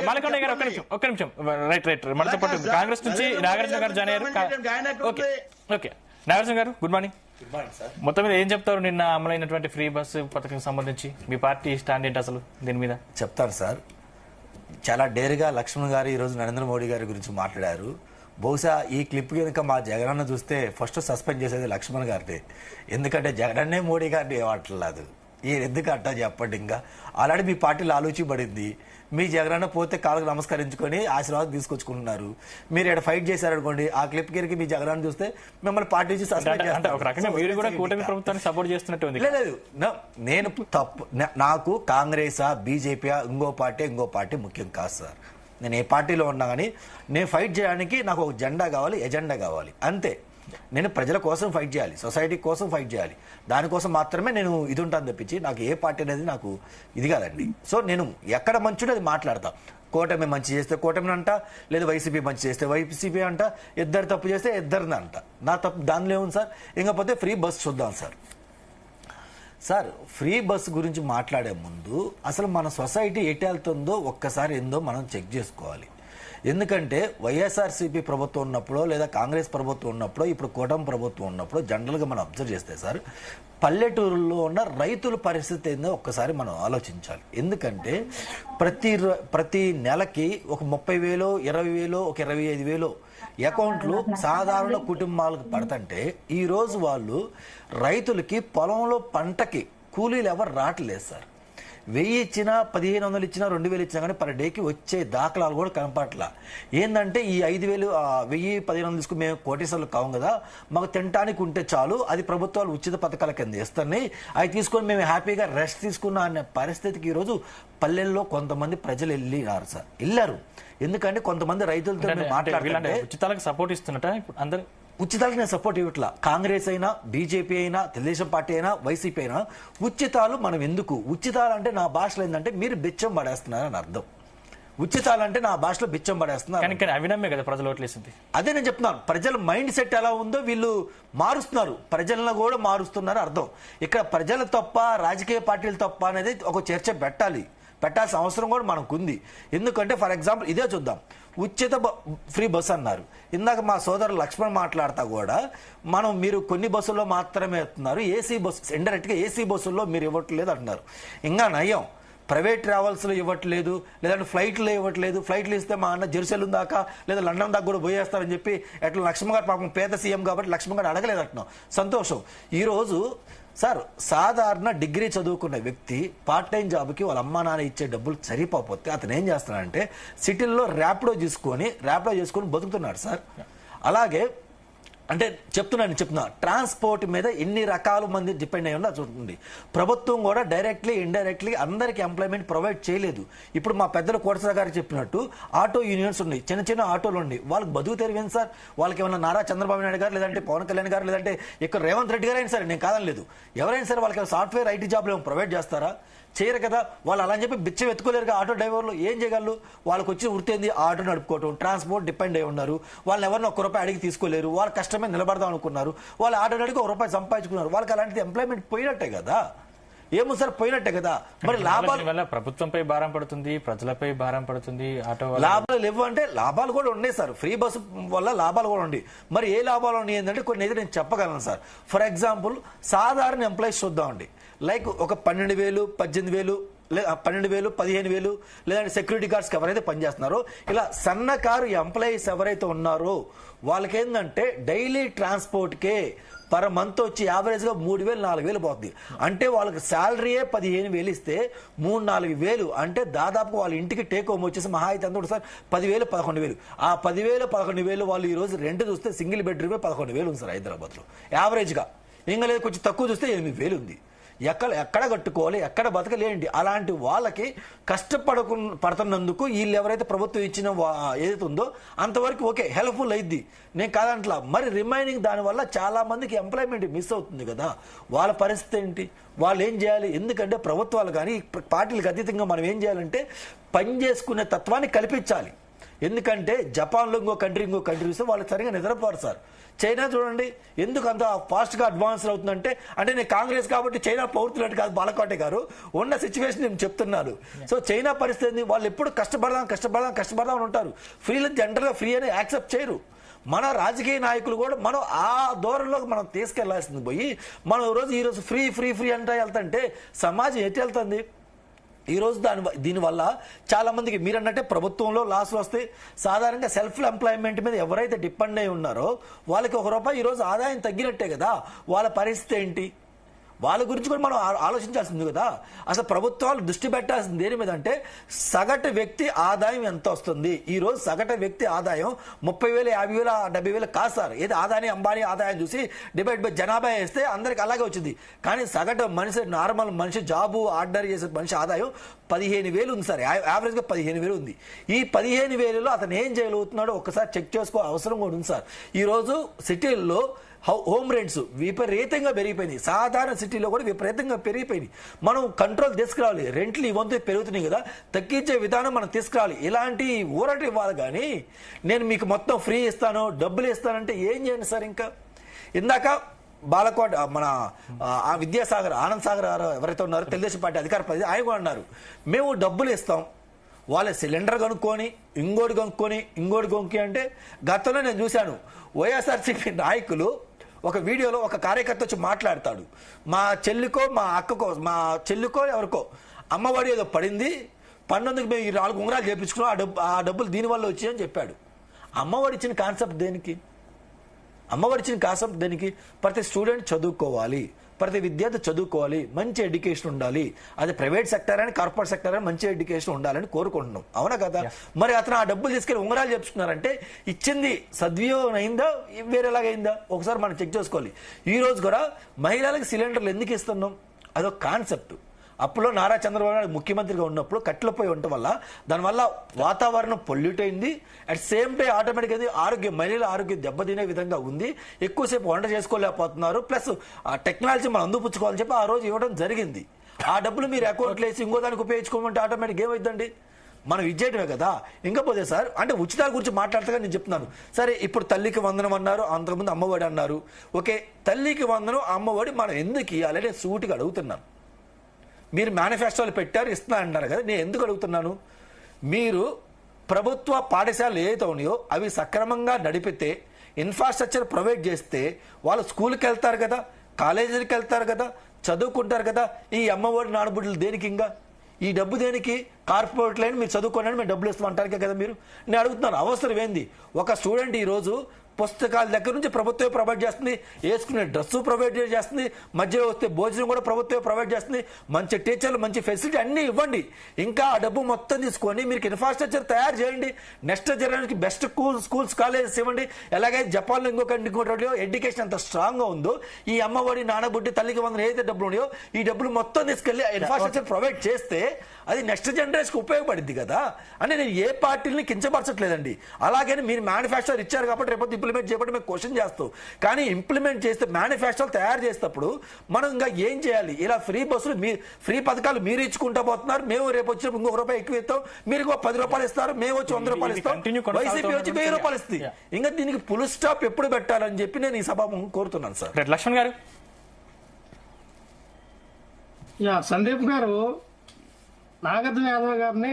మాలకొండ గారు ఒక్క నిమిషం రైట్ మనతో పాటు కాంగ్రెస్ నుంచి నాగార్జున గారు జాయిన్ అయ్యారు. ఓకే నాగార్జున గారు గుడ్ మార్నింగ్. మొత్తం మీద ఏం చెప్తారు నిన్న అమలైనటువంటి ఫ్రీ బస్సు పథకం సంబంధించి మీ పార్టీ స్టాండ్ ఏంటి అసలు దీని మీద? చెప్తాను సార్. చాలా డేరుగా లక్ష్మణ్ గారు ఈరోజు నరేంద్ర మోడీ గారి గురించి మాట్లాడారు. బహుశా ఈ క్లిప్ కనుక మా జగనన్న చూస్తే ఫస్ట్ సస్పెండ్ చేసేది లక్ష్మణ్ గారిని. ఎందుకంటే జగనన్నే మోడీ గారిని ఏమట్లేదు. ఈయన ఎందుకు అట్టా చెప్పండి. ఇంకా ఆల్రెడీ మీ పార్టీలో ఆలోచించబడింది. మీ జగనన్న పోతే కాళ్ళకు నమస్కరించుకొని ఆశీర్వాదం తీసుకొచ్చుకుంటున్నారు. మీరు ఇక్కడ ఫైట్ చేశారనుకోండి, ఆ క్లిప్ కిరికి మీ జగనన్న చూస్తే మిమ్మల్ని పార్టీ నుంచి సస్పెండ్ చేస్తున్నట్టు. లేదు, నేను తప్పు. నాకు కాంగ్రెసా బీజేపీ ఇంకో పార్టీ ముఖ్యం కాదు సార్. నేను ఏ పార్టీలో ఉన్నా కానీ నేను ఫైట్ చేయడానికి నాకు ఒక జెండా కావాలి, ఎజెండా కావాలి, అంతే. నేను ప్రజల కోసం ఫైట్ చేయాలి, సొసైటీ కోసం ఫైట్ చేయాలి. దానికోసం మాత్రమే నేను ఇది ఉంటాను తప్పించి నాకు ఏ పార్టీ అనేది నాకు ఇది కాదండి. సో నేను ఎక్కడ మంచిదో అది మాట్లాడతా. కూటమి మంచి చేస్తే కూటమిని అంట, లేదా వైసీపీ మంచి చేస్తే వైసీపీ అంట, ఇద్దరు తప్పు చేస్తే ఇద్దరిని అంట. నా తప్పు దానిలో ఏముంది సార్? ఇంకపోతే ఫ్రీ బస్ చూద్దాం సార్. సార్ ఫ్రీ బస్ గురించి మాట్లాడే ముందు అసలు మన సొసైటీ ఎటు వెళ్తుందో ఒక్కసారి ఏందో మనం చెక్ చేసుకోవాలి. ఎందుకంటే వైఎస్ఆర్సీపీ ప్రభుత్వం ఉన్నప్పుడో లేదా కాంగ్రెస్ ప్రభుత్వం ఉన్నప్పుడో ఇప్పుడు కూటమి ప్రభుత్వం ఉన్నప్పుడు జనరల్గా మనం అబ్జర్వ్ చేస్తే సార్ పల్లెటూరులో ఉన్న రైతుల పరిస్థితి ఏందో ఒక్కసారి మనం ఆలోచించాలి. ఎందుకంటే ప్రతి నెలకి ఒక 30,000, 20,000, ఒక 25,000 అకౌంట్లు సాధారణ కుటుంబాలకు పడుతుంటే ఈరోజు వాళ్ళు రైతులకి పొలంలో పంటకి కూలీలు ఎవరు రావట్లేదు సార్. 1000 ఇచ్చినా, 1,500 ఇచ్చినా, 2,000 ఇచ్చినా కానీ పర్ డేకి వచ్చే దాఖలాలు కూడా కనపట్లా. ఏంటంటే ఈ 5,000, 1000, 1,500 తీసుకుని మేము కోటేశ్వర్లు కావు కదా, మాకు తినడానికి ఉంటే చాలు, అది ప్రభుత్వాలు ఉచిత పథకాల కింద ఇస్తున్నాయి, అవి తీసుకొని మేము హ్యాపీగా రెస్ట్ తీసుకున్నాం అనే పరిస్థితికి ఈరోజు పల్లెల్లో కొంతమంది ప్రజలు వెళ్ళారు. ఎందుకంటే కొంతమంది రైతులతో మాట్లాడుతుంటే ఉచితాలకు సపోర్ట్ ఇస్తున్నట్ట అందరూ. ఉచితాలకు నేను సపోర్ట్ ఇవ్వట్లా. కాంగ్రెస్ అయినా, బీజేపీ అయినా, తెలుగుదేశం పార్టీ అయినా, వైసీపీ అయినా ఉచితాలు మనం ఎందుకు? ఉచితాలు అంటే నా భాషలో ఏంటంటే మీరు బిచ్చం పడేస్తున్నారని అర్థం. ఉచితాలు అంటే నా భాషలో బిచ్చం పడేస్తున్నారు. అవినమ్మే కదా ప్రజలు ఓట్లేసింది. అదే నేను చెప్తున్నాను. ప్రజల మైండ్ సెట్ ఎలా ఉందో వీళ్ళు మారుస్తున్నారు, ప్రజలను కూడా మారుస్తున్నారు అర్థం. ఇక్కడ ప్రజల తప్ప, రాజకీయ పార్టీలు తప్ప అనేది ఒక చర్చ పెట్టాల్సిన అవసరం కూడా మనకుంది. ఎందుకంటే ఫర్ ఎగ్జాంపుల్ ఇదే చూద్దాం. ఉచిత ఫ్రీ బస్ అన్నారు. ఇందాక మా సోదరుడు లక్ష్మణ్ మాట్లాడతా కూడా మీరు కొన్ని బస్సుల్లో మాత్రమే ఇస్తున్నారు, ఏసీ బస్సు ఇండైరెక్ట్గా ఏసీ బస్సుల్లో మీరు ఇవ్వట్లేదు అంటున్నారు. ఇంకా నయం ప్రైవేట్ ట్రావెల్స్లో ఇవ్వట్లేదు, లేదంటే ఫ్లైట్లో ఇవ్వట్లేదు. ఫ్లైట్లు ఇస్తే మా అన్న జెరూసలేం దాకా లేదా లండన్ దాకా కూడా పోయేస్తారని చెప్పి ఎట్లా లక్ష్మణ్ గారు పాపం పేద సీఎం కాబట్టి లక్ష్మణ్ గారు అడగలేదు అంటున్నాం. సంతోషం. ఈరోజు సార్ సాధారణ డిగ్రీ చదువుకున్న వ్యక్తి పార్ట్ టైం జాబ్కి వాళ్ళ అమ్మా నాన్న ఇచ్చే డబ్బులు సరిపోతే అతను ఏం చేస్తున్నాడంటే సిటీల్లో ర్యాపిడో చేసుకొని బతుకుతున్నాడు సార్. అలాగే అంటే చెప్తున్నా ట్రాన్స్పోర్ట్ మీద ఎన్ని రకాల మంది డిపెండ్ అయ్యి చూస్తుంది. ప్రభుత్వం కూడా డైరెక్ట్లీ ఇండైరెక్ట్లీ అందరికి ఎంప్లాయ్మెంట్ ప్రొవైడ్ చేయలేదు. ఇప్పుడు మా పెద్దలు కోటసా గారు చెప్పినట్టు ఆటో యూనియన్స్ ఉన్నాయి, చిన్న ఆటోలు ఉన్నాయి. వాళ్ళకి బతుకు తెరివేంది సార్? వాళ్ళకి ఏమన్నా నారా చంద్రబాబు నాయుడు గారు, లేదంటే పవన్ కళ్యాణ్ గారు, లేదంటే ఇక్కడ రేవంత్ రెడ్డి గారు అయినా సరే, నేను కాదని లేదు, ఎవరైనా సరే వాళ్ళకి సాఫ్ట్వేర్ ఐటీ జాబ్లు ఏమైనా ప్రొవైడ్ చేస్తారా? చేయరు కదా. వాళ్ళు అలా అని చెప్పి బిచ్చం ఎత్తుకోలేరుగా. ఆటో డ్రైవర్లు ఏం చేయగలరు? వాళ్ళకి వచ్చి వృత్తి ఆటో నడుపుకోవటం, ట్రాన్స్పోర్ట్ డిపెండ్ అయి ఉన్నారు. వాళ్ళని ఎవరిని ₹1 అడిగి తీసుకోలేరు. వాళ్ళ కష్టమే నిలబడదాం అనుకున్నారు. వాళ్ళు ఆటో అడిగి ₹1 సంపాదించుకున్నారు. వాళ్ళకి అలాంటిది ఎంప్లాయ్మెంట్ పోయినట్టే కదా. ఏమో సార్ పోయినట్టే కదా. మరి లాభాలు ప్రభుత్వంపై భారం పడుతుంది, ప్రజలపై భారం పడుతుంది. ఆటో లాభాలు లేవు అంటే లాభాలు కూడా ఉన్నాయి సార్. ఫ్రీ బస్సు వల్ల లాభాలు కూడా ఉన్నాయి. మరి ఏ లాభాలు ఉన్నాయి ఏంటంటే కొన్ని అయితే నేను చెప్పగలను సార్. ఫర్ ఎగ్జాంపుల్ సాధారణ ఎంప్లాయీస్ చూద్దామండి. లైక్ ఒక 12,000, 18,000, 12,000, 15,000, లేదంటే సెక్యూరిటీ గార్డ్స్కి ఎవరైతే పనిచేస్తున్నారో ఇలా సన్నకారు ఎంప్లాయీస్ ఎవరైతే ఉన్నారో వాళ్ళకేందంటే డైలీ ట్రాన్స్పోర్ట్కే పర్ మంత్ వచ్చి యావరేజ్గా 3,000, 4,000 పోతుంది. అంటే వాళ్ళకి శాలరీయే 15,000 ఇస్తే 3-4,000 అంటే దాదాపు వాళ్ళ ఇంటికి టేక్ హోమ్ వచ్చేసి మహా అయితే అంత సార్ 10,000, 11,000. ఆ 10,000, 11,000 వాళ్ళు ఈ రోజు రెంట్ చూస్తే సింగిల్ బెడ్రూమే 11,000 ఉంది సార్ హైదరాబాద్లో యావరేజ్గా. ఇంకా లేదు కొంచెం తక్కువ చూస్తే 8,000 ఉంది. ఎక్కడ కట్టుకోవాలి, ఎక్కడ బతకలేండి. అలాంటి వాళ్ళకి పడుతున్నందుకు వీళ్ళు ఎవరైతే ప్రభుత్వం ఇచ్చిన ఏదైతే ఉందో అంతవరకు ఓకే హెల్ప్ఫుల్ అయింది, నేను కాదంట్లా. మరి రిమైనింగ్ దానివల్ల చాలా మందికి ఎంప్లాయ్మెంట్ మిస్ అవుతుంది కదా. వాళ్ళ పరిస్థితి ఏంటి? వాళ్ళు ఏం చేయాలి? ఎందుకంటే ప్రభుత్వాలు కానీ పార్టీలకు అతీతంగా మనం ఏం చేయాలంటే పని చేసుకునే తత్వాన్ని కల్పించాలి. ఎందుకంటే జపాన్లో ఇంకో కంట్రీ చూస్తే వాళ్ళు సరిగా నిద్రపోరు సార్. చైనా చూడండి ఎందుకు అంత ఫాస్ట్గా అడ్వాన్స్ అవుతుందంటే, అంటే నేను కాంగ్రెస్ కాబట్టి చైనా పౌరుతున్నట్టు కాదు బాలకోటే గారు, ఉన్న సిచ్యువేషన్ నేను చెప్తున్నాను. సో చైనా పరిస్థితి వాళ్ళు ఎప్పుడు కష్టపడదాం అని ఉంటారు. ఫ్రీలో జనరల్గా ఫ్రీ అని యాక్సెప్ట్ చేయరు. మన రాజకీయ నాయకులు కూడా మనం ఆ ధోరణిలోకి మనం తీసుకెళ్లాల్సింది పోయి మనం ఈరోజు ఫ్రీ అంటే వెళ్తుంటే సమాజం ఎటు వెళ్తుంది? ఈరోజు దీనివల్ల చాలా మందికి మీరు అన్నట్టే ప్రభుత్వంలో లాస్లు వస్తాయి. సాధారణంగా సెల్ఫ్ ఎంప్లాయ్మెంట్ మీద ఎవరైతే డిపెండ్ అయి ఉన్నారో వాళ్ళకి ₹1 ఈరోజు ఆదాయం తగ్గినట్టే కదా. వాళ్ళ పరిస్థితి ఏంటి? వాళ్ళ గురించి కూడా మనం ఆలోచించాల్సింది కదా. అసలు ప్రభుత్వాలు దృష్టి పెట్టాల్సింది దేని మీద అంటే సగటు వ్యక్తి ఆదాయం ఎంత వస్తుంది. ఈ రోజు సగటు వ్యక్తి ఆదాయం 30,000, 50,000, 70,000 కాదు సార్. ఏది ఆదాని అంబానీ ఆదాయం చూసి డివైడ్ బై జనాభా వేస్తే అందరికి అలాగే వచ్చింది. కానీ సగటు మనిషి, నార్మల్ మనిషి, జాబు ఆర్డర్ చేసే మనిషి ఆదాయం 15,000 ఉంది సార్. యావరేజ్గా 15,000 ఉంది. ఈ 15,000లో అతను ఏం చేయగలుగుతున్నాడో ఒకసారి చెక్ చేసుకో అవసరం కూడా ఉంది సార్. ఈరోజు సిటీల్లో హోమ్ రెంట్స్ విపరీతంగా పెరిగిపోయింది. సాధారణ సిటీలో కూడా విపరీతంగా పెరిగిపోయింది. మనం కంట్రోల్ తీసుకురావాలి. రెంట్లు ఈ వంతు పెరుగుతున్నాయి కదా, తగ్గించే విధానం మనం తీసుకురావాలి. ఇలాంటి ఊరట ఇవ్వాలి. కానీ నేను మీకు మొత్తం ఫ్రీ ఇస్తాను, డబ్బులు ఇస్తానంటే ఏం చేయండి సార్? ఇంకా ఇందాక బాలకోట మన విద్యాసాగర్, ఆనంద్ సాగర్ గారు ఎవరైతే ఉన్నారో తెలుగుదేశం పార్టీ అధికార ప్రతినిధి, ఆయన కూడా అన్నారు మేము డబ్బులు ఇస్తాం, వాళ్ళ సిలిండర్ కొనుక్కొని ఇంకోటి కొనుక్కి అంటే గతంలో నేను చూశాను వైఎస్ఆర్సీపీ నాయకులు ఒక వీడియోలో ఒక కార్యకర్త వచ్చి మాట్లాడతాడు, మా చెల్లికో ఎవరికో అమ్మఒడి ఏదో పడింది, పన్నందుకు మేము 4 ఉంగరాలు చేయించుకున్నాం, ఆ డబ్బులు దీనివల్ల వచ్చాయని చెప్పాడు. అమ్మఒడి ఇచ్చిన కాన్సెప్ట్ దేనికి? ప్రతి స్టూడెంట్ చదువుకోవాలి, ప్రతి విద్యార్థి చదువుకోవాలి, మంచి ఎడ్యుకేషన్ ఉండాలి. అది ప్రైవేట్ సెక్టర్ అని కార్పొరేట్ సెక్టర్ అని మంచి ఎడ్యుకేషన్ ఉండాలని కోరుకుంటున్నాం. అవునా కదా? మరి అతను ఆ డబ్బులు తీసుకెళ్లి ఉంగరాలు చెప్పుకున్నారంటే ఇచ్చింది సద్వినియోగం అయిందా, వేరేలాగైందా? ఒకసారి మనం చెక్ చేసుకోవాలి. ఈ రోజు కూడా మహిళలకు సిలిండర్లు ఎందుకు ఇస్తున్నాం? అదొక కాన్సెప్ట్. అప్పుడు నారా చంద్రబాబు నాయుడు ముఖ్యమంత్రిగా ఉన్నప్పుడు కట్టెలపోయి ఉండటం వల్ల దానివల్ల వాతావరణం పొల్యూట్ అయింది. అట్ సేమ్ డే ఆటోమేటిక్గా మహిళల ఆరోగ్యం దెబ్బతినే విధంగా ఉంది. ఎక్కువసేపు వంట చేసుకోలేకపోతున్నారు. ప్లస్ ఆ టెక్నాలజీ మనం అందిపుచ్చుకోవాలని చెప్పి ఆ రోజు ఇవ్వడం జరిగింది. ఆ డబ్బులు మీరు అకౌంట్లో వేసి ఇంకో దానికి ఉపయోగించుకోమంటే ఆటోమేటిక్ ఏమైందండి? మనం ఇచ్చేయటమే కదా. ఇంకా పోతే సార్ అంటే ఉచితాల గురించి మాట్లాడతాగా నేను చెప్తున్నాను. సరే, ఇప్పుడు తల్లికి వందనం అన్నారు, అంతకుముందు అమ్మఒడి అన్నారు. ఓకే, తల్లికి వందనం, అమ్మఒడి మనం ఎందుకు ఇవ్వాలి నేను సూటిగా అడుగుతున్నాను. మీరు మేనిఫెస్టోలు పెట్టారు, ఇస్తున్నా అంటున్నారు కదా. నేను ఎందుకు అడుగుతున్నాను? మీరు ప్రభుత్వ పాఠశాలలు ఏదైతే ఉన్నాయో అవి సక్రమంగా నడిపితే, ఇన్ఫ్రాస్ట్రక్చర్ ప్రొవైడ్ చేస్తే వాళ్ళు స్కూల్కి వెళ్తారు కదా, కాలేజీలకు వెళ్తారు కదా, చదువుకుంటారు కదా. ఈ అమ్మఒడి నానబుడ్లు దేనికి? ఇంకా ఈ డబ్బు దేనికి? కార్పొరేట్ లైన్ మీరు చదువుకోండి మేము డబ్బులు ఇస్తామంటారు కదా మీరు. నేను అడుగుతున్నాను అవసరం ఏంది? ఒక స్టూడెంట్ ఈరోజు పుస్తకాల దగ్గర నుంచి ప్రభుత్వమే ప్రొవైడ్ చేస్తుంది, వేసుకునే డ్రెస్సు ప్రొవైడ్ చేస్తుంది, మధ్యలో వస్తే భోజనం కూడా ప్రభుత్వమే ప్రొవైడ్ చేస్తుంది, మంచి టీచర్లు, మంచి ఫెసిలిటీ అన్నీ ఇవ్వండి. ఇంకా ఆ డబ్బు మొత్తం తీసుకొని మీరు ఇన్ఫ్రాస్ట్రక్చర్ తయారు చేయండి. నెక్స్ట్ జనరేషన్కి బెస్ట్ స్కూల్స్ కాలేజెస్ ఇవ్వండి. ఎలాగైతే జపాన్లో ఇంకోటి ఎడ్యుకేషన్ అంత స్ట్రాంగ్గా ఉందో, ఈ అమ్మఒడి, నానబుడ్డి, తల్లికి వందనం ఏదైతే డబ్బులు ఉన్నాయో ఈ డబ్బులు మొత్తం తీసుకెళ్లి ఇన్ఫ్రాస్ట్రక్చర్ ప్రొవైడ్ చేస్తే అది నెక్స్ట్ జనరేషన్కి ఉపయోగపడింది కదా. అంటే నేను ఏ పార్టీని కించపరచట్లేదండి. అలాగని మీరు మేనిఫెస్టో ఇచ్చారు కాబట్టి రేపు ఇంప్లిమెంట్ చేయబట్టి మేము క్వశ్చన్ చేస్తాం. కానీ ఇంప్లిమెంట్ చేస్తే మేనిఫెస్టోలు తయారు చేసేటప్పుడు మనం ఇంకా ఏం చేయాలి? ఇలా ఫ్రీ బస్సులు, ఫ్రీ పథకాలు మీరు ఇచ్చుకుంటా పోతున్నారు. మేము రేపు వచ్చి ₹1 ఎక్కువ ఇస్తాం, మీరు ₹10 ఇస్తారు, మేము వచ్చి ₹100 ఇస్తాం, వైసీపీ వచ్చి ₹1000 ఇస్తుంది. ఇంకా దీనికి ఫుల్ స్టాప్ ఎప్పుడు పెట్టాలని చెప్పి నేను ఈ సభ కోరుతున్నాను సార్. లక్ష్మణ్ గారు. సందీప్ గారు నాగార్జున యాదవ్ గారిని